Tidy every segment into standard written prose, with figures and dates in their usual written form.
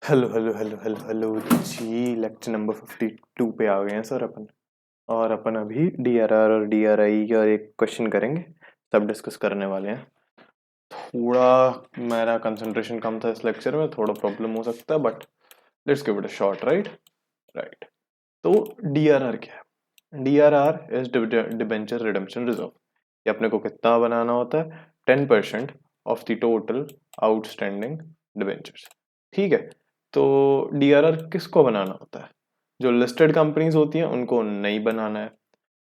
Hello hello hello hello hello जी। Lecture number 52 पे आ गए हैं सर अपन। और अपन अभी डीआरआर और डीआरआई का एक क्वेश्चन करेंगे, सब डिस्कस करने वाले हैं। थोड़ा मेरा कंसंट्रेशन कम था इस लेक्चर में, थोड़ा प्रॉब्लम हो सकता है, but let's give it a shot. Right right. तो डीआरआर क्या है? DRR is debenture redemption reserve. ये अपने को कितना बनाना होता है? 10% of the total outstanding debentures. ठीक है। तो डीआरआर किसको बनाना होता है? जो लिस्टेड कंपनीज होती हैं उनको नहीं बनाना है,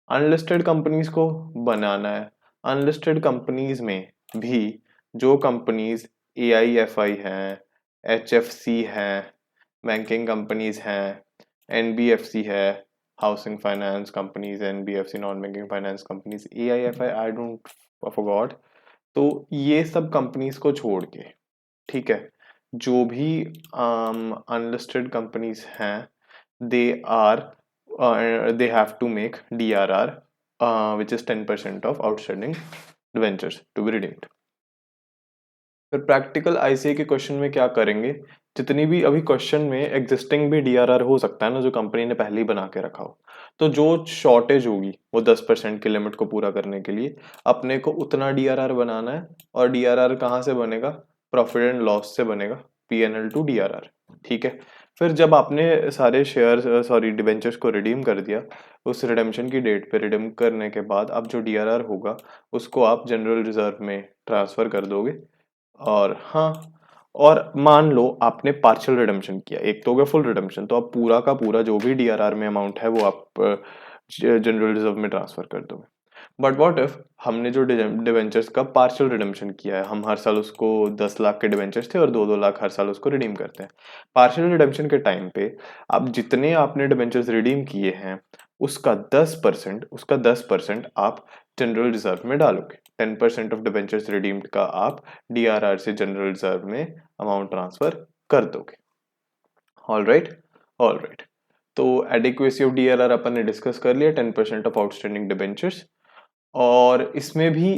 अनलिस्टेड कंपनीज को बनाना है। अनलिस्टेड कंपनीज में भी जो कंपनीज एआईएफआई हैं, एचएफसी हैं, बैंकिंग कंपनीज हैं, एनबीएफसी है, housing finance companies, NBFC non banking finance companies, AIFI I don't forgot. तो ये सब कंपनीज को छोड़ के, ठीक है, जो भी अनलिस्टेड कंपनीज हैं, they are they have to make DRR, which is 10% of outstanding debentures to be redeemed. फिर प्रैक्टिकल आईसीए के क्वेश्चन में क्या करेंगे? जितनी भी अभी क्वेश्चन में एग्जिस्टिंग भी डीआरआर हो सकता है ना, जो कंपनी ने पहले ही बना के रखा हो, तो जो शॉर्टेज होगी वो 10% की लिमिट को पूरा करने के लिए अपने को उतना डीआरआर बनाना है। और डीआरआर कहाँ से बनेगा? प्रॉफिट एंड लॉस से बनेगा, पीएनएल टू डीआरआर। ठीक है। फिर जब आपने सारे शेयर सॉरी डिबेंचर्स को रिडीम कर दिया, उस रिडेम्पशन की डेट पे रिडीम करने के बाद अब जो डीआरआर होगा उसको आप जनरल रिजर्व में ट्रांसफर कर दोगे। और हाँ, और मान लो आपने पार्शियल रिडेम्पशन किया, एक तो हो गया फुल रिडेम्पशन, तो अब पूरा का पूरा जो भी डीआरआर में अमाउंट है वो आप जनरल रिजर्व में ट्रांसफर कर दोगे। बट व्हाट इफ हमने जो डिवेंचर्स का पार्शियल रिडेम्पशन किया है, हम हर साल उसको 10 लाख के डिवेंचर्स थे और 2-2 लाख हर साल उसको रिडीम करते हैं। पार्शियल रिडेम्पशन के टाइम पे आप जितने आपने डिवेंचर्स रिडीम किए हैं उसका 10% आप जनरल रिजर्व में डालोगे। 10% ऑफ डिवेंचर्स रिडीम्ड का आप डीआरआर से जनरल रिजर्व में अमाउंट ट्रांसफर कर दोगे। All right, all right. तो एडिक्वेसी ऑफ डीआरआर अपन ने डिस्कस कर लिया, 10% ऑफ आउटस्टैंडिंग डिबेंचर्स। और इसमें भी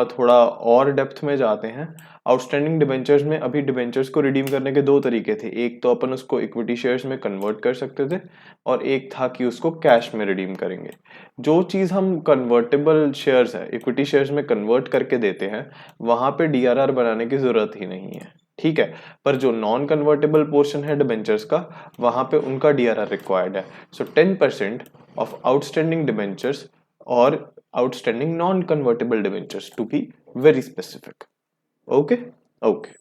थोड़ा और डेप्थ में जाते हैं। आउटस्टैंडिंग डिबेंचर्स में अभी डिबेंचर्स को रिडीम करने के दो तरीके थे, एक तो अपन उसको इक्विटी शेयर्स में कन्वर्ट कर सकते थे और एक था कि उसको कैश में रिडीम करेंगे। जो चीज़ हम कन्वर्टेबल शेयर्स है इक्विटी शेयर्स में कन्वर्ट करके देते हैं, वहां पे डीआरआर बनाने की जरूरत ही नहीं है। ठीक है। पर जो नॉन कन्वर्टेबल पोर्शन है डिबेंचर्स का, वहां पे उनका डीआरआर रिक्वायर्ड है। सो 10% ऑफ आउटस्टैंडिंग डिबेंचर्स और outstanding non-convertible debentures to be very specific. Okay okay.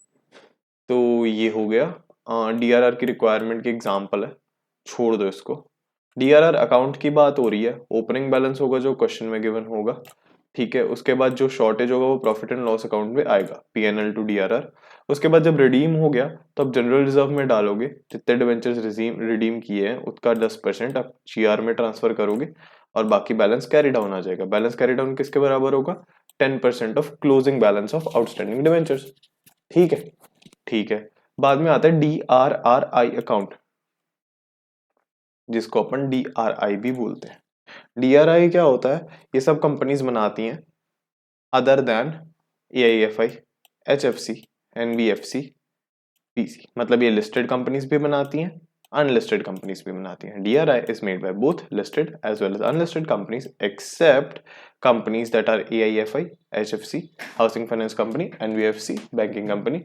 तो ये हो गया डीआरआर की रिक्वायरमेंट की एग्जांपल है, छोड़ दो इसको। डीआरआर अकाउंट की बात हो रही है, ओपनिंग बैलेंस होगा जो क्वेश्चन में गिवन होगा। ठीक है। उसके बाद जो शॉर्टेज होगा वो प्रॉफिट एंड लॉस अकाउंट में आएगा, पीएनएल टू डीआरआर। उसके बाद जब रिडीम हो गया तो आप जनरल रिजर्व में डालोगे, जितने डिवेंचर्स रिडीम किए हैं उसका 10% आप जीआर में ट्रांसफर करोगे और बाकी बैलेंस कैरी डाउन आ जाएगा। बैलेंस कैरी डाउन किसके बराबर होगा? 10% of closing balance of outstanding debentures. ठीक है, ठीक है। बाद में आता है डीआरआरआई अकाउंट, जिसको अपन डीआरआई भी बोलते हैं। डीआरआई क्या होता है? ये सब कंपनीज बनाती हैं other than AIFI, HFC, NBFC, PC. मतलब ये लिस्टेड कंपनीज भी बनाती हैं, अनलिस्टेड कंपनीज भी बनाती हैं। DRI is made by both listed as well as unlisted companies except companies that are AIFI, HFC, housing finance company, NBFC, banking company.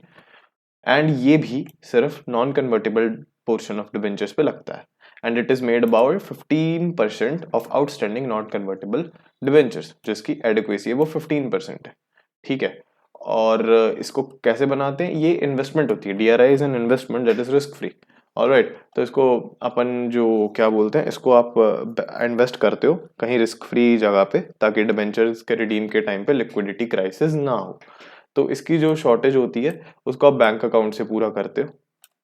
And ये भी सिर्फ non convertible portion of debentures पे लगता है। And it is made about 15% of outstanding non convertible debentures, जिसकी adequacy है वो 15% है। ठीक है। और इसको कैसे बनाते हैं? ये इन्वेस्टमेंट होती है, DRI is an investment that is risk free. Alright. तो इसको अपन जो क्या बोलते हैं, इसको आप इन्वेस्ट करते हो कहीं रिस्क फ्री जगह पे, ताकि डिबेंचर्स के रिडीम के टाइम पे लिक्विडिटी क्राइसिस ना हो। तो इसकी जो शॉर्टेज होती है उसको आप बैंक अकाउंट से पूरा करते हो।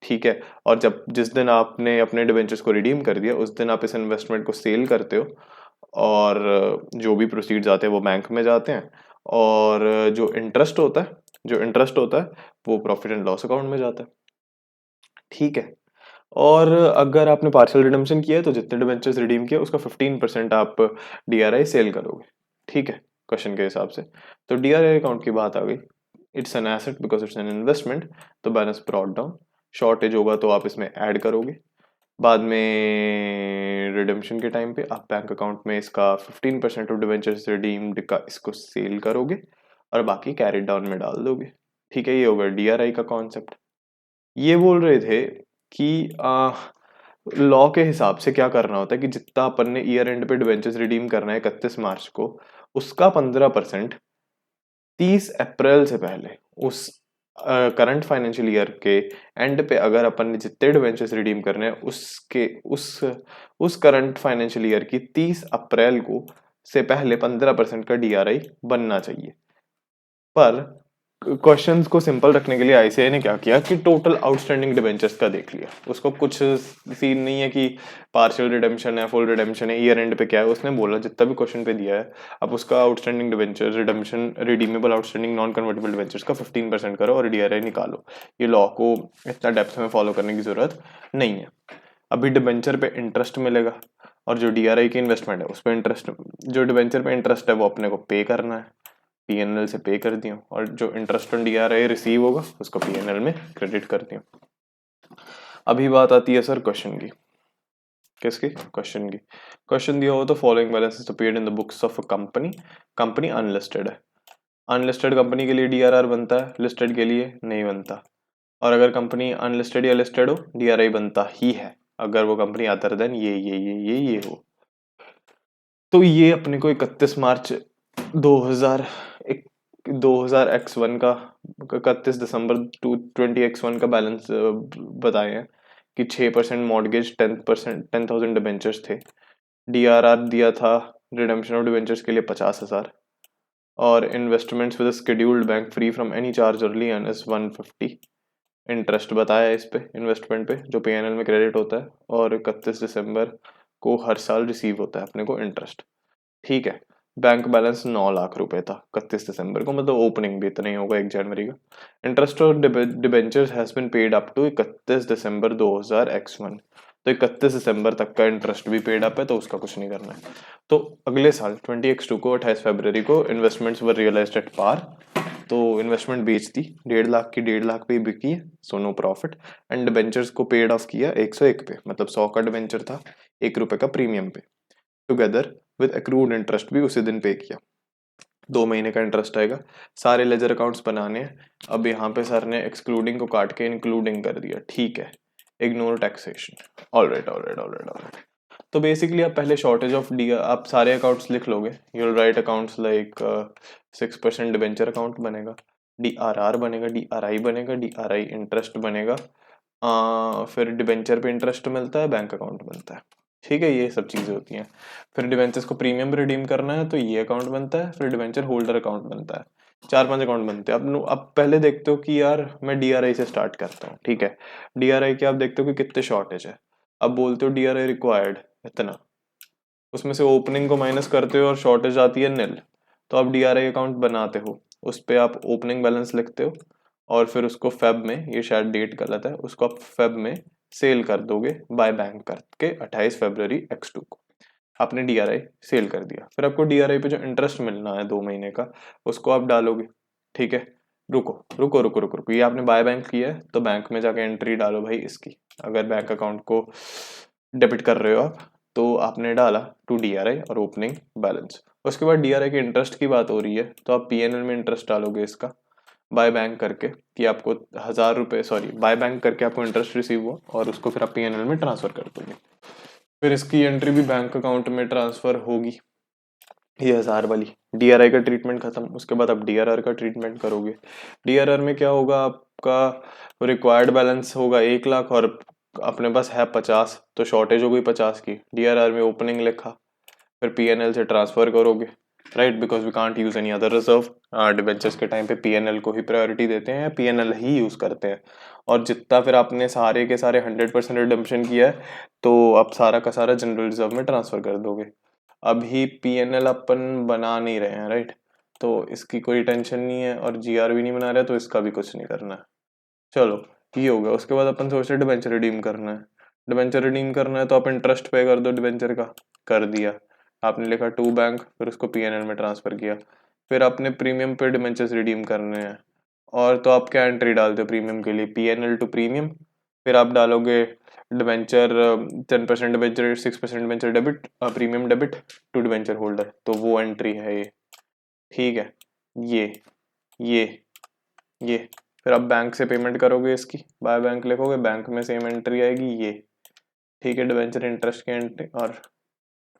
ठीक है। और जब जिस दिन आपने अपने डिबेंचर्स को रिडीम कर दिया उस दिन आप इस इन्वेस्टमेंट को सेल करते हो और जो भी प्रोसीड्स आते हैं वो बैंक में जाते हैं। और जो इंटरेस्ट होता है वो प्रॉफिट एंड लॉस अकाउंट में जाता है। ठीक है। और अगर आपने पार्शियल रिडेम्पशन किया है तो जितने डिबेंचर्स रिडीम किया उसका 15% आप डीआरआई सेल करोगे। ठीक है, क्वेश्चन के हिसाब से। तो डीआरआई अकाउंट की बात आ गई। It's an asset because it's an investment, तो बैलेंस ब्रॉट डाउन। शॉर्टेज होगा तो आप इसमें ऐड करोगे, बाद में रिडेम्पशन के टाइम पे आप बैंक अकाउंट में इसका 15% ऑफ डिवेंचर्स रिडीम्ड का इसको सेल करोगे और बाकी कैरी डाउन में डाल दोगे। ठीक है, ये होगा डीआरआई का कॉन्सेप्ट। ये बोल रहे थे कि लॉ के हिसाब से क्या करना होता है कि जितना अपन ने ईयर एंड पे डिवेंचर्स रिडीम करना है 31 मार्च को, उसका 15% 30 अप्रैल से पहले उस करंट फाइनेंशियल ईयर के एंड पे अगर अपन ने जितने डिवेंचर्स रिडीम करने हैं उसके उस करंट फाइनेंशियल ईयर की 30 अप्रैल को से पहले 15% का डीआरआई बनना चाहिए। पर क्वेश्चंस को सिंपल रखने के लिए आईसीआई ने क्या किया कि टोटल आउटस्टैंडिंग डिबेंचर्स का देख लिया। उसको कुछ सीन नहीं है कि पार्शियल रिडेम्पशन है, फुल रिडेम्पशन है, ईयर एंड पे क्या है, उसने बोला जितना भी क्वेश्चन पे दिया है अब उसका outstanding debenture redemption redeemable outstanding non convertible debentures का 15% करो और डीआरआई निकालो। ये लॉ को इतना डेप्थ में फॉलो करने की जरूरत नहीं है। अभी डिबेंचर पे इंटरेस्ट मिलेगा और जो डीआरआई की इन्वेस्टमेंट है उस पर इंटरेस्ट, जो डिबेंचर पे इंटरेस्ट है वो अपने को पे करना है, पीएनएल से पे कर दिया, और जो इंटरेस्ट ऑन डीआरआई रिसीव होगा उसको पीएनएल में क्रेडिट कर दिया। अभी बात आती है सर क्वेश्चन की। किसकी? क्वेश्चन की। क्वेश्चन दिया हो तो following balances appeared in the books of a company, company unlisted है। अनलिस्टेड कंपनी के लिए डीआरआर बनता है, लिस्टेड के लिए नहीं बनता। और अगर कंपनी अनलिस्टेड या लिस्टेड हो डीआरआई बनता ही है अगर वो कंपनी अदर देन ये हो। तो ये अपने को 31 मार्च 2000x1 का 31 दिसंबर 20x1 का बैलेंस बताए हैं कि 6% मॉर्गेज, 10,000 डिबेंचर्स थे, डीआरआर दिया था रिडेम्पशन ऑफ डिबेंचर्स के लिए 50,000, और investments with scheduled bank free from any charge early N S 150। Interest बताया इस पे, इन्वेस्टमेंट पे जो पीएनएल में क्रेडिट होता है, और 31 दिसंबर को हर साल रिसीव होता है अपने को इंटरेस्ट। ठीक है, बैंक बैलेंस 9 लाख रुपए था 31 दिसंबर को, मतलब ओपनिंग भी इतना ही होगा 1 जनवरी का। इंटरेस्ट और debentures has been paid up to 31 दिसंबर 2000x1। तो 31 दिसंबर तक का इंटरेस्ट भी पेड अप है तो उसका कुछ नहीं करना है। तो अगले साल 20x2 को 28 फरवरी को investments were realised at par, तो इन्वेस्टमेंट बेच दी 1.5 लाख की, 1.5 लाख पे बिकी है, so no profit. And debentures को पेड ऑफ किया 101 पे, मतलब 100 का डिबेंचर था, 1 रुपए का प्रीमियम पे, टुगेदर विद एक्रूड इंटरेस्ट भी उसी दिन पे किया। 2 महीने का इंटरेस्ट आएगा। सारे लेजर अकाउंट्स बनाने हैं। अब यहाँ पे सर ने एक्सक्लूडिंग को काट के इंक्लूडिंग कर दिया, ठीक है, ignore taxation. Alright alright alright alright. तो बेसिकली आप पहले शॉर्टेज ऑफ डी आप सारे अकाउंट्स लिख लोगे। You will write accounts like 6% debenture account बनेगा, डीआरआर बनेगा, डीआरआई बनेगा, डीआरआई इंटरेस्ट बनेगा, फिर डिबेंचर पे इंटरेस्ट मिलता है, बैंक अकाउंट बनता है। ठीक है, ये सब चीजें होती हैं। फिर डिबेंचर्स को प्रीमियम रिडीम करना है तो ये अकाउंट बनता है, फिर डिबेंचर होल्डर अकाउंट बनता है। 4-5 अकाउंट बनते हैं। अब पहले देखते हो कि यार मैं डीआरआई से स्टार्ट करता हूँ। ठीक है, डीआरआई के आप देखते हो कि कितने शॉर्टेज है। अब बोलते हो डीआरआई रिक्वायर्ड इतना, उसमें से ओपनिंग को माइनस करते हो और शॉर्टेज आती है निल, तो आप डीआरआई अकाउंट बनाते हो, उस पर आप ओपनिंग बैलेंस लिखते हो और फिर उसको फेब में, ये शायद डेट गलत है, उसको आप फेब में सेल कर दोगे बाय बैंक करके 28 फरवरी x2 को आपने डीआरआई सेल कर दिया। फिर आपको डीआरआई पे जो इंटरेस्ट मिलना है 2 महीने का उसको आप डालोगे। ठीक है, रुको रुको रुको रुको रुको, ये आपने बाय बैंक किया है तो बैंक में जाके एंट्री डालो भाई इसकी। अगर बैंक अकाउंट को डेबिट कर रहे हो आप तो आपने डाला टू डीआरआई और ओपनिंग बैलेंस। उसके बाद डीआरआई के इंटरेस्ट की बात हो रही है तो आप पीएनएल में इंटरेस्ट डालोगे इसका बाय बैंक करके कि आपको 1,000 रुपये, सॉरी बाय बैंक करके आपको इंटरेस्ट रिसीव हुआ और उसको फिर आप पीएनएल में ट्रांसफर कर दोगे। फिर इसकी एंट्री भी बैंक अकाउंट में ट्रांसफर होगी, ये 1,000 वाली। डीआरआई का ट्रीटमेंट खत्म, उसके बाद आप डीआरआर का ट्रीटमेंट करोगे। डीआरआर में क्या होगा, आपका रिक्वायर्ड बैलेंस होगा 1 लाख और अपने पास है 50, तो शॉर्टेज हो गई 50 की। डीआरआर में ओपनिंग लिखा, फिर पीएनएल से ट्रांसफर करोगे, right, because we can't use any other reserve. Debentures के टाइम पे पीएनएल को ही प्रायोरिटी देते हैं, पीएनएल ही यूज करते हैं। और जितना फिर आपने सारे के सारे 100% रिडम्पशन किया है तो आप सारा का सारा जनरल रिजर्व में ट्रांसफर कर दोगे। अभी पीएनएल अपन बना नहीं रहे हैं, राइट, तो इसकी कोई टेंशन नहीं है, और जीआर भी नहीं बना रहे तो इसका भी कुछ नहीं करना है। चलो ये हो गया। उसके बाद अपन सोचते हैं डिबेंचर रिडीम करना है। डिबेंचर रिडीम करना है तो आप इंटरेस्ट पे कर दो डिबेंचर का, कर दिया। आपने लिखा टू बैंक, फिर उसको पीएनएल में ट्रांसफर किया। फिर आपने प्रीमियम पे डिबेंचर्स रिडीम करने हैं, और तो आप क्या एंट्री डालते हो प्रीमियम के लिए, पीएनएल टू प्रीमियम, फिर आप डालोगे debenture 10% debenture 6% debenture debit premium debit to debenture holder, तो वो एंट्री है ये, ठीक है। ये ये ये फिर आप बैंक से पेमेंट करोगे, इसकी बाय बैंक लिखोगे, बैंक में सेम एंट्री आएगी ये, ठीक है। डिबेंचर इंटरेस्ट की एंट्री और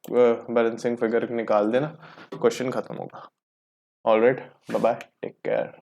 बैलेंसिंग फिगर निकाल देना, क्वेश्चन खत्म होगा। Alright, bye bye, take care.